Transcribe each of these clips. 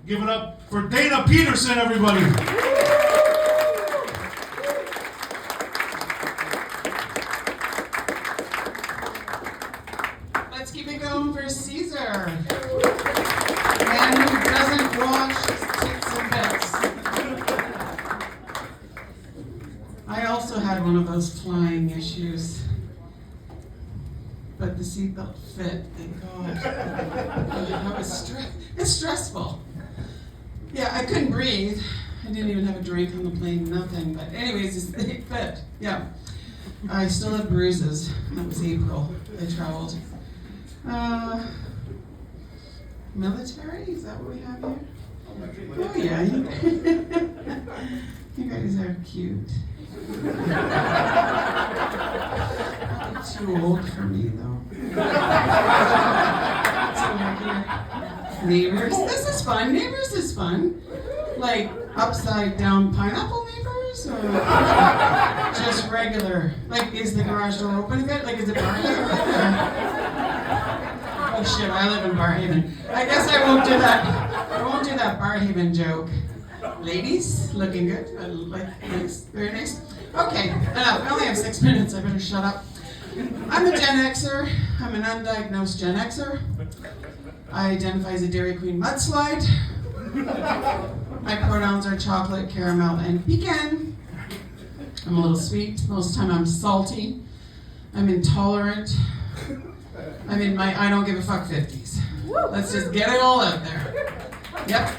Give it up for Dana Peterson, everybody. Let's keep it going for Caesar. Man who doesn't wash his tits and bits. I also had one of those flying issues. But the seatbelt fit, thank God. It's stressful. Yeah, I couldn't breathe. I didn't even have a drink on the plane, nothing. But anyways, it fit, yeah. I still have bruises. That was April. I traveled. Military? Is that what we have here? Oh yeah. You guys are cute. Too old for me though. Neighbors. This is fun. Neighbors is fun. Like upside down pineapple neighbors or just regular? Like is the garage door open a bit? Like is it Barhaven? Oh shit, I live in Barhaven. I guess I won't do that. I won't do that Barhaven joke. Ladies, looking good. Nice. Very nice. Okay, enough. I only have 6 minutes. I better shut up. I'm a Gen Xer. I'm an undiagnosed Gen Xer. I identify as a Dairy Queen mudslide. My pronouns are chocolate, caramel, and pecan. I'm a little sweet. Most of the time I'm salty. I'm intolerant. I'm in my I don't give a fuck 50s. Let's just get it all out there. Yep.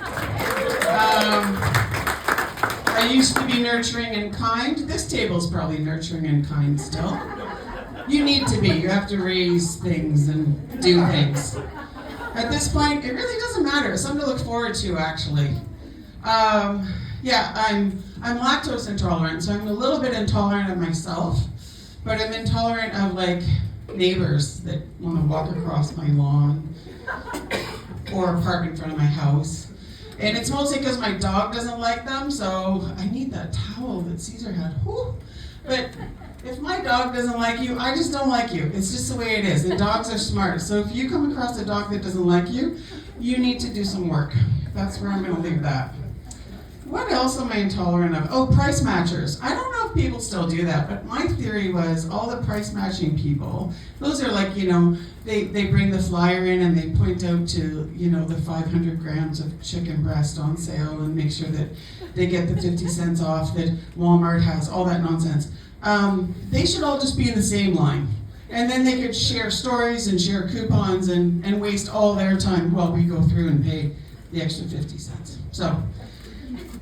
I used to be nurturing and kind. This table's probably nurturing and kind still. You need to be. You have to raise things and do things. At this point, it really doesn't matter. It's something to look forward to, actually. Yeah, I'm lactose intolerant, so I'm a little bit intolerant of myself, but I'm intolerant of like neighbors that want to walk across my lawn or park in front of my house. And it's mostly because my dog doesn't like them, so I need that towel that Caesar had. Whew. But if my dog doesn't like you, I just don't like you. It's just the way it is. And dogs are smart. So if you come across a dog that doesn't like you, you need to do some work. That's where I'm going to leave that. What else am I intolerant of? Oh, price matchers. I don't know if people still do that, but my theory was all the price matching people, those are like, they bring the flyer in and they point out to, the 500 grams of chicken breast on sale and make sure that they get the 50 cents off that Walmart has, all that nonsense. They should all just be in the same line. And then they could share stories and share coupons and waste all their time while we go through and pay the extra 50 cents. So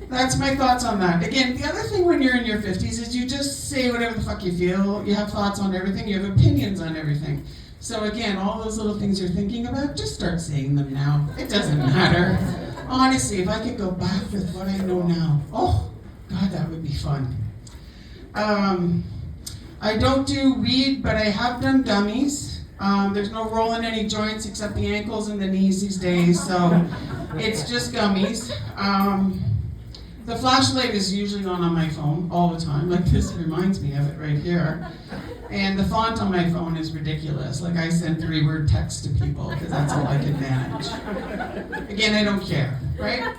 that's my thoughts on that. Again, the other thing when you're in your 50s is you just say whatever the fuck you feel. You have thoughts on everything. You have opinions on everything. So again, all those little things you're thinking about, just start saying them now. It doesn't matter. Honestly, if I could go back with what I know now, oh, God, that would be fun. I don't do weed, but I have done gummies. There's no rolling any joints except the ankles and the knees these days, so it's just gummies. The flashlight is usually on my phone all the time. Like this reminds me of it right here. And the font on my phone is ridiculous. Like I send 3-word texts to people because that's all I can manage. Again, I don't care, right?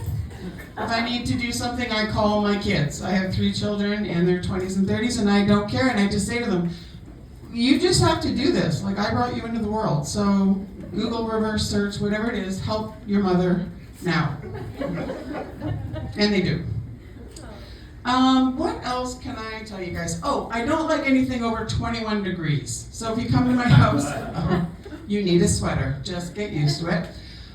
If I need to do something, I call my kids. I have 3 children in their 20s and 30s, and I don't care. And I just say to them, you just have to do this. Like I brought you into the world. So Google reverse search, whatever it is, help your mother now. And they do. What else can I tell you guys? Oh, I don't like anything over 21 degrees. So if you come to my house, you need a sweater. Just get used to it.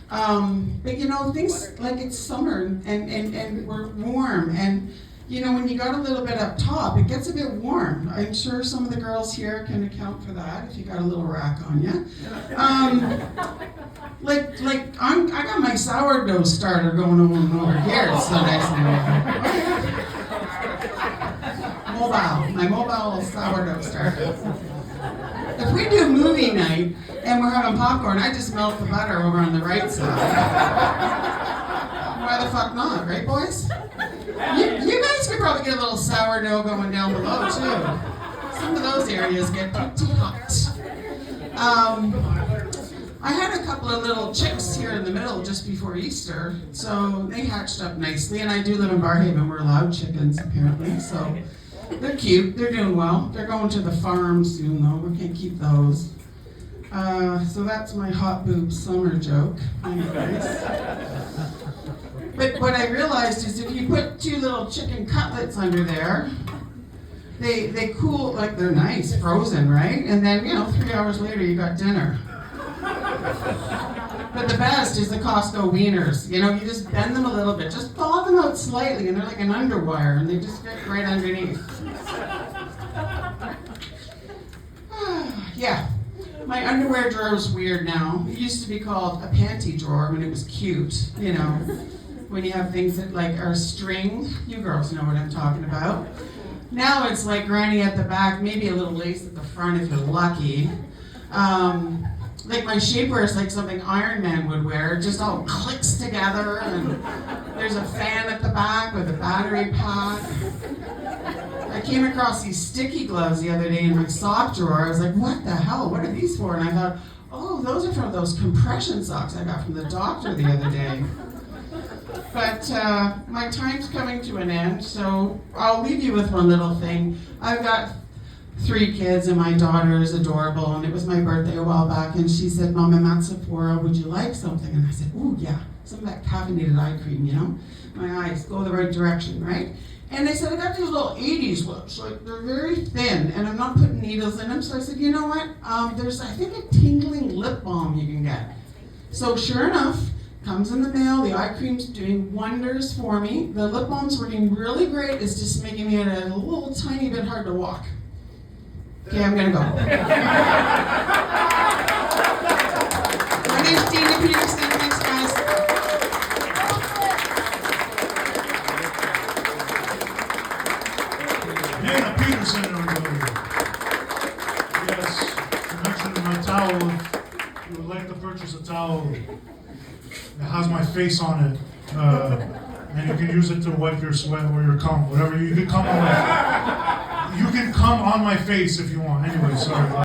But things like it's summer and we're warm. And, when you got a little bit up top, it gets a bit warm. I'm sure some of the girls here can account for that if you got a little rack on you. I got my sourdough starter going on over here. It's so nice and my mobile sourdough starter. If we do movie night and we're having popcorn, I just melt the butter over on the right side. Why the fuck not, right, boys? You guys could probably get a little sourdough going down below, too. Some of those areas get pretty hot. I had a couple of little chicks here in the middle just before Easter, so they hatched up nicely. And I do live in Barhaven. We're allowed chickens apparently, so they're cute. They're doing well. They're going to the farm soon though. We can't keep those. So that's my hot boob summer joke. Anyways. But what I realized is if you put 2 little chicken cutlets under there, they cool, like they're nice, frozen, right? And then, 3 hours later you got dinner. But the best is the Costco wieners. You just bend them a little bit, just thaw them out slightly, and they're like an underwire, and they just fit right underneath. Yeah, my underwear drawer is weird now. It used to be called a panty drawer when it was cute, when you have things that like are string. You girls know what I'm talking about. Now it's like granny at the back, maybe a little lace at the front if you're lucky. Like my shapewear is like something Iron Man would wear. It just all clicks together, and there's a fan at the back with a battery pack. I came across these sticky gloves the other day in my sock drawer. I was like, what the hell? What are these for? And I thought, oh, those are from those compression socks I got from the doctor the other day. But my time's coming to an end, so I'll leave you with one little thing. I've got 3 kids, and my daughter is adorable, and it was my birthday a while back, and she said, Mom, I'm at Sephora, would you like something? And I said, ooh, yeah, some of that caffeinated eye cream, My eyes go the right direction, right? And they said, I got these little 80s lips, like they're very thin, and I'm not putting needles in them, so I said, you know what? There's, I think, a tingling lip balm you can get. So sure enough, comes in the mail, the eye cream's doing wonders for me. The lip balm's working really great, it's just making me a little tiny bit hard to walk. Okay, I'm gonna go. My name's Dana Peterson. Thanks, guys. Dana Peterson, everybody. Yes, you mentioned my towel. If you would like to purchase a towel, it has my face on it. And you can use it to wipe your sweat or your cum, whatever. You can come on my face if you want. Anyway, sorry.